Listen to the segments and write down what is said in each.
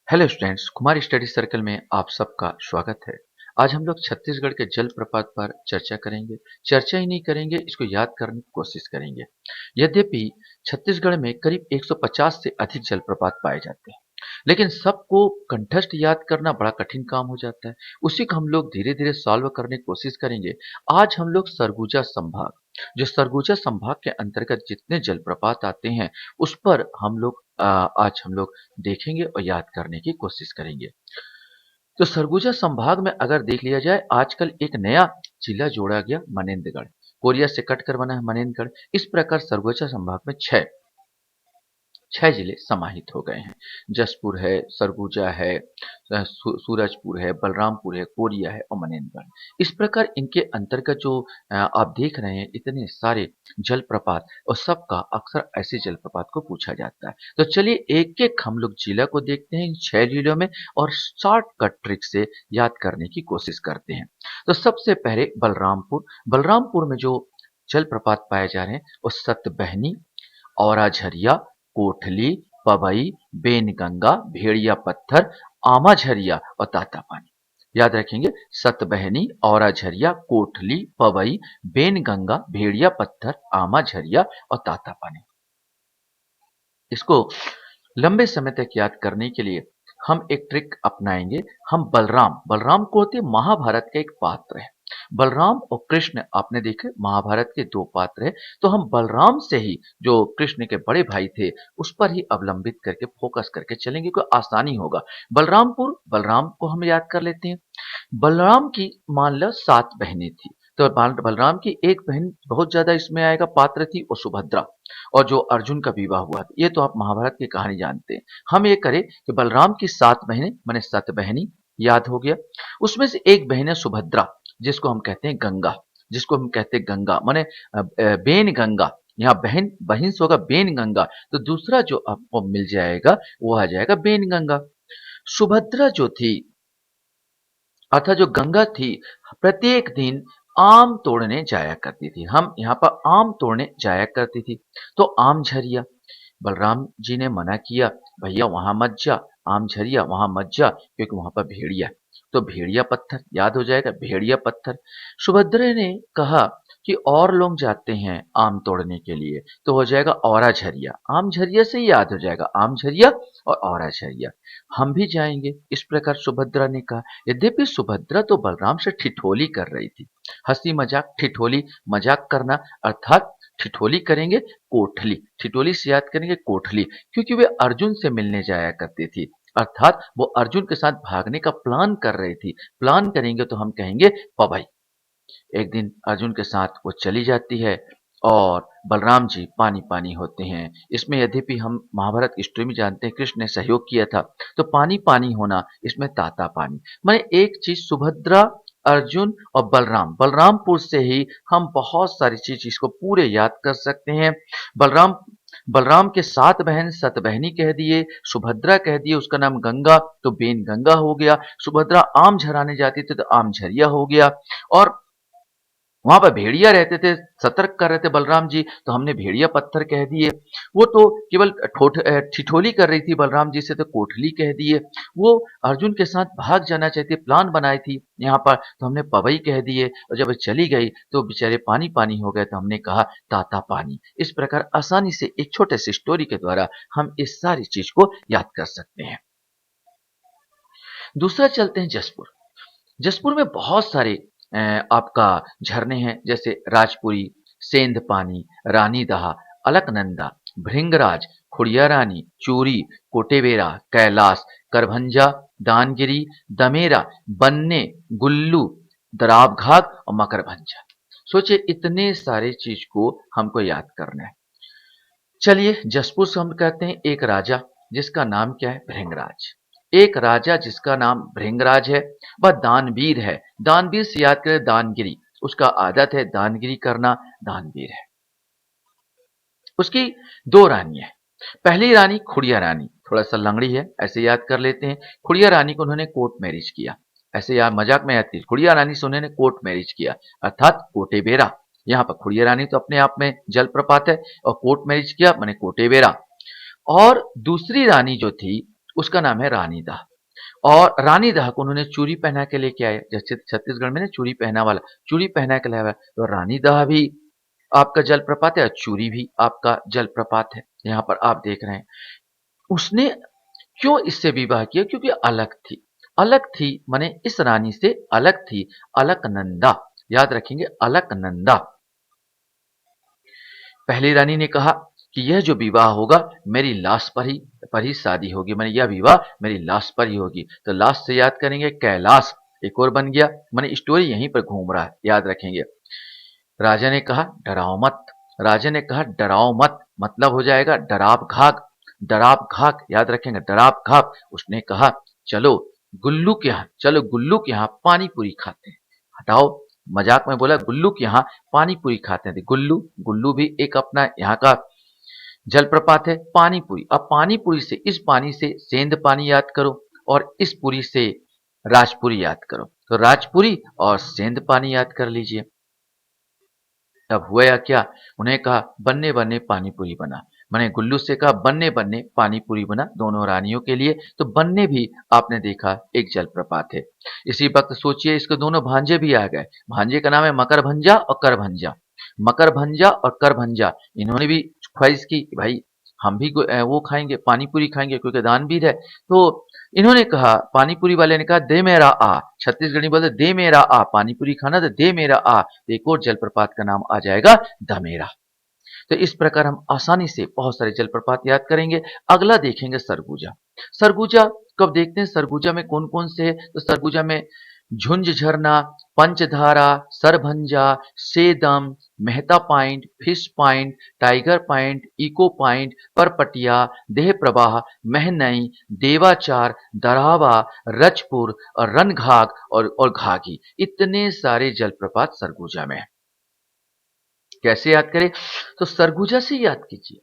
Hello students, Kumar study circle में आप सबका स्वागत है। आज हम लोग छत्तीसगढ़ के जलप्रपात पर चर्चा करेंगे। चर्चा ही नहीं करेंगे, इसको याद करने की कोशिश करेंगे। यद्यपि छत्तीसगढ़ में करीब 150 से अधिक जलप्रपात पाए जाते हैं, लेकिन सबको कंठस्थ याद करना बड़ा कठिन काम हो जाता है। उसी को हम लोग धीरे धीरे सॉल्व करने की कोशिश करेंगे। आज हम लोग सरगुजा संभाग, जो सरगुजा संभाग के अंतर्गत जितने जलप्रपात आते हैं, उस पर आज हम लोग देखेंगे और याद करने की कोशिश करेंगे। तो सरगुजा संभाग में अगर देख लिया जाए, आजकल एक नया जिला जोड़ा गया, मनेंद्रगढ़। कोरिया से कट कर बना है मनेंद्रगढ़। इस प्रकार सरगुजा संभाग में छह जिले समाहित हो गए हैं। जसपुर है, सरगुजा है, सूरजपुर है, बलरामपुर है, कोरिया है और मनेंद्रगढ़। इस प्रकार इनके अंतर्गत जो आप देख रहे हैं इतने सारे जलप्रपात, और सबका अक्सर ऐसे जलप्रपात को पूछा जाता है। तो चलिए एक एक हम लोग जिला को देखते हैं इन 6 जिलों में, और शॉर्टकट ट्रिक से याद करने की कोशिश करते हैं। तो सबसे पहले बलरामपुर। बलरामपुर में जो जलप्रपात पाए जा रहे हैं वो सतबहनी, औरा झरिया, कोठली, पवई, बेनगंगा, भेड़िया पत्थर, आमा झरिया और तातापानी। याद रखेंगे, सतबहनी, औरा झरिया, कोठली, पवई, बेनगंगा, भेड़िया पत्थर, आमा झरिया और तातापानी। इसको लंबे समय तक याद करने के लिए हम एक ट्रिक अपनाएंगे। हम बलराम बलराम को होते महाभारत का एक पात्र है। बलराम और कृष्ण आपने देखे महाभारत के दो पात्र है। तो हम बलराम से ही, जो कृष्ण के बड़े भाई थे, उस पर ही अवलंबित करके फोकस करके चलेंगे, कोई आसानी होगा। बलरामपुर, बलराम को हम याद कर लेते हैं। बलराम की मान लो 7 बहनें थी। तो बलराम की एक बहन बहुत ज्यादा इसमें आएगा पात्र थी, वो सुभद्रा। और जो अर्जुन का विवाह हुआ था, ये तो आप महाभारत की कहानी जानते हैं। हम ये करें कि बलराम की 7 बहनें माने 7 बहनी याद हो गया। उसमें से एक बहन है सुभद्रा, जिसको हम कहते हैं गंगा। जिसको हम कहते हैं गंगा माने बेन गंगा। यहाँ बहन बहन से होगा बेन गंगा, तो दूसरा जो आपको मिल जाएगा वो आ जाएगा बेन गंगा। सुभद्रा जो थी अर्थात जो गंगा थी, प्रत्येक दिन आम तोड़ने जाया करती थी। हम यहाँ पर आम तोड़ने जाया करती थी। तो आम झरिया, बलराम जी ने मना किया, भैया वहां मत जा, आम झरिया वहां मत जा, क्योंकि वहां पर भेड़िया है। तो भेड़िया पत्थर याद हो जाएगा, भेड़िया पत्थर। सुभद्रा ने कहा कि और लोग जाते हैं आम तोड़ने के लिए, तो हो जाएगा औरा झरिया। आम झरिया से ही याद हो जाएगा, आम झरिया और औरा झरिया। हम भी जाएंगे, इस प्रकार सुभद्रा ने कहा। यद्यपि सुभद्रा तो बलराम से ठिठोली कर रही थी। हंसी मजाक, ठिठोली, मजाक करना, अर्थात ठिठोली करेंगे कोठली, ठिठोली से याद करेंगे कोठली, क्योंकि वे अर्जुन से मिलने जाया करती थी। अर्थात वो अर्जुन के साथ भागने का प्लान कर रही थी। प्लान करेंगे तो हम कहेंगे पवई। एक दिन अर्जुन के साथ वो चली जाती है और बलराम जी पानी पानी होते हैं। इसमें यद्यपि हम महाभारत की स्टोरी में जानते हैं कृष्ण ने सहयोग किया था, तो पानी पानी होना, इसमें ताता पानी। मैंने एक चीज सुभद्रा, अर्जुन और बलराम, बलरामपुर से ही हम बहुत सारी चीज इसको पूरे याद कर सकते हैं। बलराम बलराम के 7 बहन सतबहनी कह दिए, सुभद्रा कह दिए, उसका नाम गंगा, तो बेन गंगा हो गया। सुभद्रा आम झराने जाती थी तो आम झरिया हो गया। और वहां पर भेड़िया रहते थे, सतर्क कर रहे थे बलराम जी, तो हमने भेड़िया पत्थर कह दिए। वो तो केवल ठिठोली कर रही थी बलराम जी से, तो कोठली कह दिए। वो अर्जुन के साथ भाग जाना चाहती, प्लान बनाई थी यहाँ पर, तो हमने पवई कह दिए। और जब चली गई तो बेचारे पानी पानी हो गए, तो हमने कहा ताता पानी। इस प्रकार आसानी से एक छोटे से स्टोरी के द्वारा हम इस सारी चीज को याद कर सकते हैं। दूसरा चलते हैं जसपुर। जसपुर में बहुत सारे आपका झरने हैं, जैसे राजपुरी, सेंध पानी, रानी दहा, अलकनंदा, भृंगराज, खुड़िया रानी, चूरी, कोटेवेरा, कैलाश, करभंजा, दानगिरी, दमेरा, बन्ने, गुल्लू, दराबघाट और मकरभंजा। सोचिए इतने सारे चीज को हमको याद करना है। चलिए जसपुर से हम कहते हैं एक राजा, जिसका नाम क्या है, भृंगराज। एक राजा जिसका नाम भृंगराज है, वह दानवीर है। दानवीर से याद करें दानगिरी, उसका आदत है दानगिरी करना, दानवीर है। उसकी 2 रानी है। पहली रानी खुड़िया रानी, थोड़ा सा लंगड़ी है, ऐसे याद कर लेते हैं। खुड़िया रानी को उन्होंने कोर्ट मैरिज किया, ऐसे यार मजाक में याद कीजिए, खुड़िया रानी से उन्होंने कोर्ट मैरिज किया, अर्थात कोटे बेरा। यहाँ पर खुड़िया रानी तो अपने आप में जलप्रपात है, और कोर्ट मैरिज किया मैंने कोटे बेरा। और दूसरी रानी जो थी उसका नाम है रानी दाह। और रानी दाह को उन्होंने चूड़ी पहना के लेके आए, जैसे छत्तीसगढ़ में ना चूड़ी पहना वाला, चूड़ी पहना के लाया हुआ है। तो रानी दाह भी आपका जलप्रपात है और चूड़ी भी आपका जलप्रपात है, यहाँ पर आप देख रहे हैं। उसने क्यों इससे विवाह किया? क्योंकि अलग थी। अलग थी माने इस रानी से अलग थी, अलकनंदा। याद रखेंगे, अलकनंदा। पहली रानी ने कहा कि यह जो विवाह होगा मेरी लाश पर ही शादी होगी, माने यह विवाह मेरी लाश पर ही होगी। तो लाश से याद करेंगे कैलाश, एक और बन गया, माने स्टोरी यहीं पर घूम रहा है, याद रखेंगे। राजा ने कहा डराओ मत। राजा ने कहा डराओ मत, मतलब हो जाएगा डराव घाक। डराव घाक, याद रखेंगे, डराव घाक। उसने कहा चलो गुल्लू के यहाँ, चलो गुल्लू के यहाँ पानी पूरी खाते हैं। हटाओ, मजाक में बोला गुल्लू के यहाँ पानी पूरी खाते हैं। गुल्लू, गुल्लू भी एक अपना यहाँ का जलप्रपात है। पानी पूरी, अब पानी पूरी से, इस पानी से सेंध पानी याद करो और इस पूरी से राजपुरी याद करो। तो राजपुरी और सेंध पानी याद कर लीजिए। तब हुआ क्या? उन्हें कहा बन्ने बन्ने पानी पूरी बना। मैंने गुल्लू से कहा बन्ने बन्ने पानी पूरी बना दोनों रानियों के लिए। तो बन्ने भी आपने देखा एक जलप्रपात है। इसी वक्त सोचिए इसके दोनों भांजे भी आ गए। भांजे का नाम है मकरभंजा और करभंजा। मकरभंजा और करभंजा, इन्होंने भी ख्वाहिश की कि भाई हम भी वो खाएंगे, पानी पूरी खाएंगे, क्योंकि दानवीर है। तो इन्होंने कहा, पानी पूरी वाले ने कहा दे मेरा आ। छत्तीसगढ़ी बोलते दे मेरा आ, पानी पूरी खाना तो दे मेरा आ। एक और जलप्रपात का नाम आ जाएगा दमेरा। तो इस प्रकार हम आसानी से बहुत सारे जलप्रपात याद करेंगे। अगला देखेंगे सरगुजा। सरगुजा कब देखते हैं? सरगुजा में कौन कौन से है? तो सरगुजा में झुंझ झरना, Panchdhara, Sarbhanja, Sedam, Mehta point, fish point, tiger point, echo point, Parpatiya, Deh Pravah, महनई, देवाचार, दरावा, Rajpur और रनघाग और घाघी, इतने सारे जलप्रपात सरगुजा में है। कैसे याद करें? तो सरगुजा से याद कीजिए।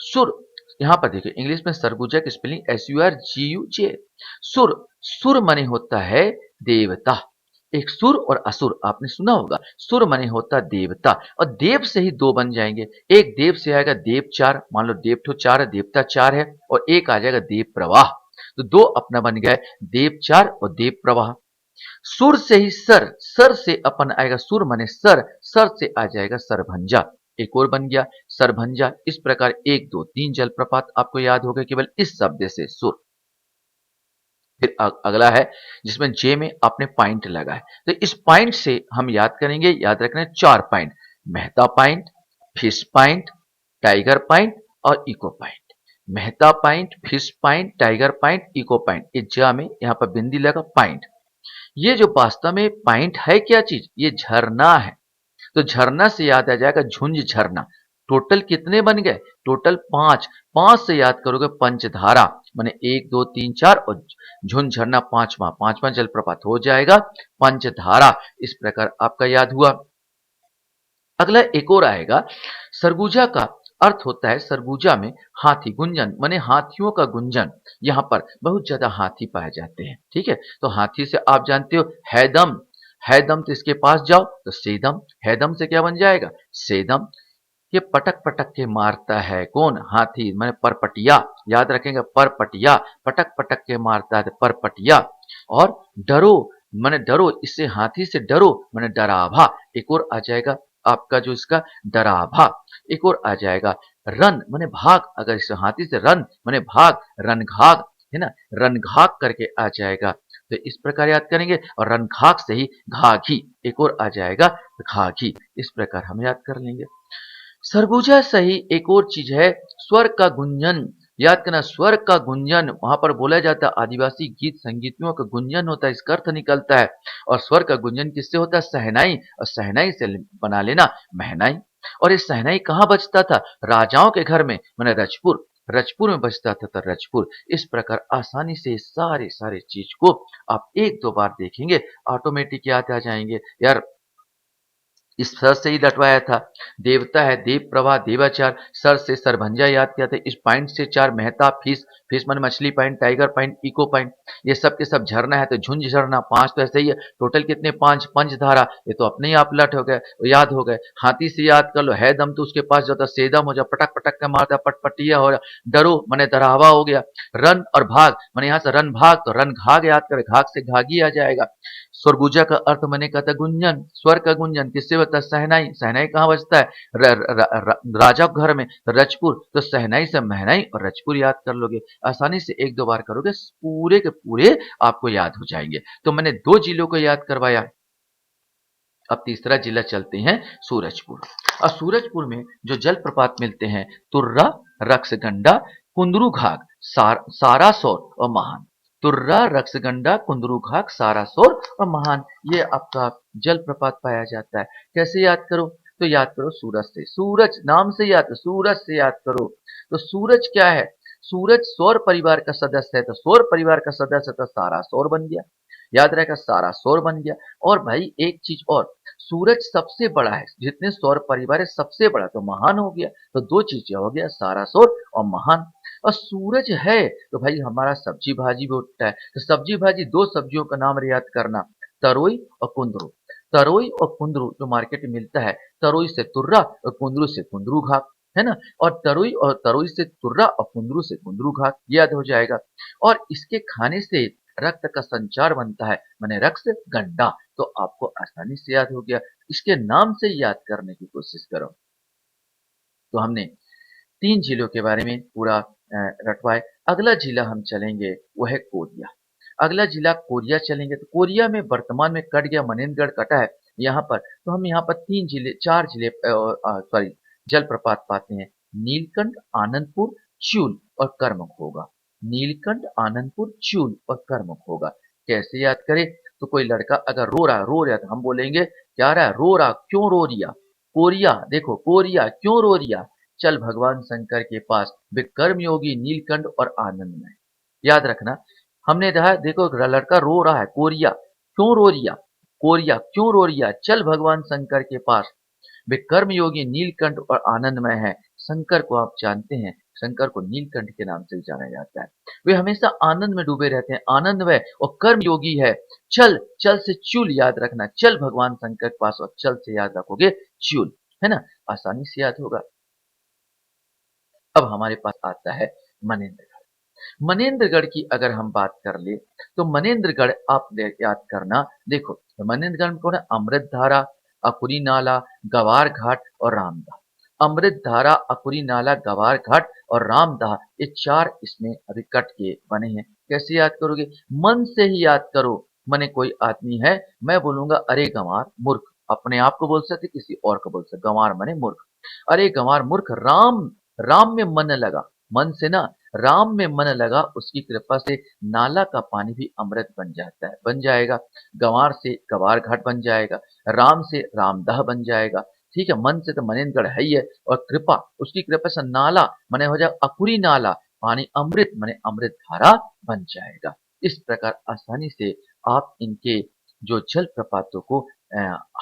सुर, यहां पर देखिए इंग्लिश में सरगुजा की स्पेलिंग SURGUJ। सुर, सुर माने होता है देवता। एक सुर और असुर आपने सुना होगा। सुर माने होता देवता, और देव से ही दो बन जाएंगे। एक देव से आएगा देव चार, मान लो देव तो चार है, देवता चार है, और एक आ जाएगा देव प्रवाह। तो दो अपना बन गया देव चार और देव प्रवाह। सुर से ही सर, सर से अपन आएगा, सुर माने सर, सर से आ जाएगा सरभंजा। एक और बन गया सरभंजा। इस प्रकार एक दो तीन जलप्रपात आपको याद हो गए केवल इस शब्द से, सुर। फिर अगला है जिसमें जे में आपने पॉइंट लगा है। तो इस पॉइंट से हम याद करेंगे, याद रखना है चार point: Mehta point, fish point, tiger point और echo point. Mehta point, fish point, tiger point, echo point. ये जा में यहाँ पर बिंदी लगा पॉइंट। ये जो वास्तव में पॉइंट है क्या चीज? ये झरना है। तो झरना से याद आ जाएगा झुंझ झरना। टोटल कितने बन गए? टोटल पांच। पांच से याद करोगे पंचधारा, माने एक दो तीन चार, और झुंझ झरना पांचवा, पांचवा जलप्रपात हो जाएगा पंचधारा। इस प्रकार आपका याद हुआ। अगला एक और आएगा सरगुजा का अर्थ होता है, सरगुजा में हाथी गुंजन, माने हाथियों का गुंजन। यहाँ पर बहुत ज्यादा हाथी पाए जाते हैं। ठीक है, तो हाथी से आप जानते हो हैदम। हैदम तो इसके पास जाओ तो सेदम। हैदम से क्या बन जाएगा? सेदम। ये पटक पटक के मारता है कौन? हाथी, मैंने परपटिया। याद रखेंगे परपटिया, पटक पटक के मारता है परपटिया। और डरो, मैंने डरो, इससे हाथी से डरो, मैंने डराभा। एक और आ जाएगा आपका जो इसका डराभा। एक और आ जाएगा रन, मैंने भाग। अगर इस हाथी से रन मैंने भाग, रनघाग है ना, रनघाग करके आ जाएगा। तो इस प्रकार याद करेंगे। और रनघाग से ही घाघी, एक और आ जाएगा घाघी। इस प्रकार हम याद कर लेंगे। सरगुजा सही एक और चीज है, स्वर का गुंजन। याद करना, स्वर का गुंजन वहां पर बोला जाता है, आदिवासी गीत संगीतों का गुंजन होता है, इसका अर्थ निकलता है। और स्वर का गुंजन किससे होता है? सहनाई, और सहनाई से बना लेना महनाई। और ये सहनाई कहाँ बजता था? राजाओं के घर में, मैंने रजपुर, रजपुर में बजता था, तो रजपुर। इस प्रकार आसानी से सारे सारे चीज को आप एक दो बार देखेंगे ऑटोमेटिक याद आ जाएंगे। यार इस सर से ही लटवाया था। देवता है देव प्रभा देवाचार, सर से सरभंजा याद किया था। इस पॉइंट से चार मेहता फिश, फिश मन मछली point, tiger point, echo point, ये सब के सब झरना है तो झुंझ झरना, पांच तो ऐसे ही है। टोटल कितने, पांच, पंचधारा, ये तो अपने ही आप लट हो गए, याद हो गए। हाथी से याद कर लो, है दम तो उसके पास जाता, सेदम हो जा, पटक पटक का मारता, पटपटिया हो जा। डरो मने डरावा हो गया। रन और भाग मैंने यहाँ से रन भाग, तो रन घाग याद करे, घाग से घागी आ जाएगा। स्वरगुजा का अर्थ मैंने कहा था गुंजन, स्वर का गुंजन किससे बजता है, शहनाई। शहनाई कहाँ बजता है, राजा के घर में, तो रजपुर, तो शहनाई से महनाई और रजपुर याद कर लोगे। आसानी से एक दो बार करोगे, पूरे के पूरे आपको याद हो जाएंगे। तो मैंने दो जिलों को याद करवाया। अब तीसरा जिला चलते हैं सूरजपुर। और सूरजपुर में जो जलप्रपात मिलते हैं, तुर्रा, रक्सगंडा, कुंदरू घाग, सारासोर और महान। तुर्रा, रक्सगंडा, कुंदरू घाग, सारासोर और महान, ये आपका जलप्रपात पाया जाता है। कैसे याद करो, तो याद करो सूरज से, सूरज नाम से याद, सूरज से याद करो। तो सूरज क्या है, सूरज सौर परिवार का सदस्य है, तो सौर परिवार का सदस्य तो सारा सौर बन गया, याद रहेगा, सारा सौर बन गया। और भाई एक चीज और, सूरज सबसे बड़ा है, जितने सौर परिवार है सबसे बड़ा, तो महान हो गया। तो दो चीजें हो गया, सारा सौर और महान। और सूरज है तो भाई हमारा सब्जी भाजी भी उठता है, तो सब्जी भाजी दो सब्जियों का नाम याद करना, तरोई और कुंदरू। तरोई और कुंदरू जो मार्केट में मिलता है, तरोई से तुर्रा और कुंदरू से कुंदरू घाट, है ना। और तरोई से तुर्रा और कुंदरू से कुंदरू घाट, याद हो जाएगा। और इसके खाने से रक्त का संचार बनता है, माने रक्त गंडा, तो आपको आसानी से याद हो गया। इसके नाम से याद करने की कोशिश करो। तो हमने तीन जिलों के बारे में पूरा रटवाए। अगला जिला हम चलेंगे वो है कोरिया। अगला जिला कोरिया चलेंगे, तो कोरिया में वर्तमान में कट गया, मनेन्द्रगढ़ कटा है यहाँ पर। तो हम यहाँ पर तीन जिले, चार जिले, सॉरी, जलप्रपात पाते हैं। नीलकंठ, आनंदपुर, च्यूल और करमुक होगा। नीलकंठ, आनंदपुर, च्यूल और करमुक होगा। कैसे याद करें, तो कोई लड़का अगर रो रहा है तो हम बोलेंगे क्या रहा है, रो रहा, क्यों रो रिया। कोरिया, देखो कोरिया, क्यों रो रिया, चल भगवान शंकर के पास, वे कर्मयोगी नीलकंठ और आनंद में। याद रखना, हमने कहा देखो लड़का रो रहा है, कोरिया, क्यों रो रिया, कोरिया क्यों रो रिया, चल भगवान शंकर के पास, वे कर्मयोगी नीलकंठ और आनंदमय है। शंकर को आप जानते हैं, शंकर को नीलकंठ के नाम से जाना जाता है। वे हमेशा आनंद में डूबे रहते हैं, आनंदमय और कर्मयोगी है। चल, चल से चूल याद रखना, चल भगवान शंकर के पास, और चल से याद रखोगे चूल, है ना, आसानी से याद होगा। अब हमारे पास आता है मनेन्द्रगढ़। मनेन्द्रगढ़ की अगर हम बात कर ले, तो मनेन्द्रगढ़ आप याद करना, देखो तो मनेन्द्रगढ़ में कौन है, अमृतधारा, अकुरी नाला, गवार घाट और रामदह। अमृतधारा, अकुरी नाला, गवार घाट और रामदह, ये चार इसमें अभी कट के बने हैं। कैसे याद करोगे, मन से ही याद करो। मने कोई आदमी है, मैं बोलूंगा अरे गंवार मूर्ख, अपने आप को बोल सकते, किसी और को बोल सकते, गंवार मने मूर्ख। अरे गंवार मूर्ख, राम, राम में मन लगा, मन से ना, राम में मन लगा, उसकी कृपा से नाला का पानी भी अमृत बन जाता है, बन जाएगा। गंवार से गवार घाट बन जाएगा, राम से रामदह बन जाएगा। ठीक है, मन से तो मनेन्द्रगढ़ है ही है, और कृपा, उसकी कृपा से नाला मने हो जाए अकुरी नाला, पानी अमृत मने अमृत धारा बन जाएगा। इस प्रकार आसानी से आप इनके जो जल प्रपातों को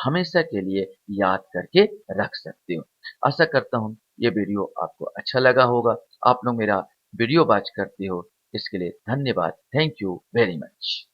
हमेशा के लिए याद करके रख सकते हो। आशा करता हूँ ये वीडियो आपको अच्छा लगा होगा। आप लोग मेरा वीडियो वॉच करते हो, इसके लिए धन्यवाद। Thank you very much.